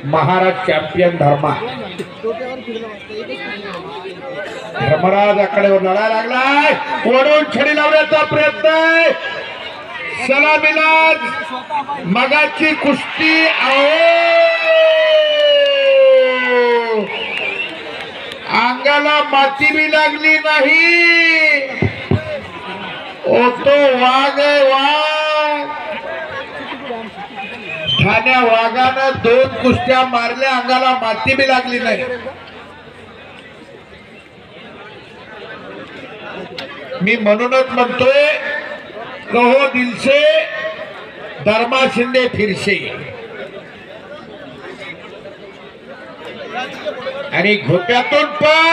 Maharaj champion धर्मराजाकडे लढा लागलाय, ओढून छडी लावण्याचा प्रयत्न आहे. सलामीलाज मगाची कुस्ती अंगाला माती भी लागली नाही. ओतो वाघ आहे वाघ. ठाण्या वाघानं 2 कुस्त्या मारल्या, अंगाला माती भी लागली नाही. मी म्हणूनच म्हणतोय कहो दिल से धर्मा शिंदे फिरसे. आणि घोट्यातून पण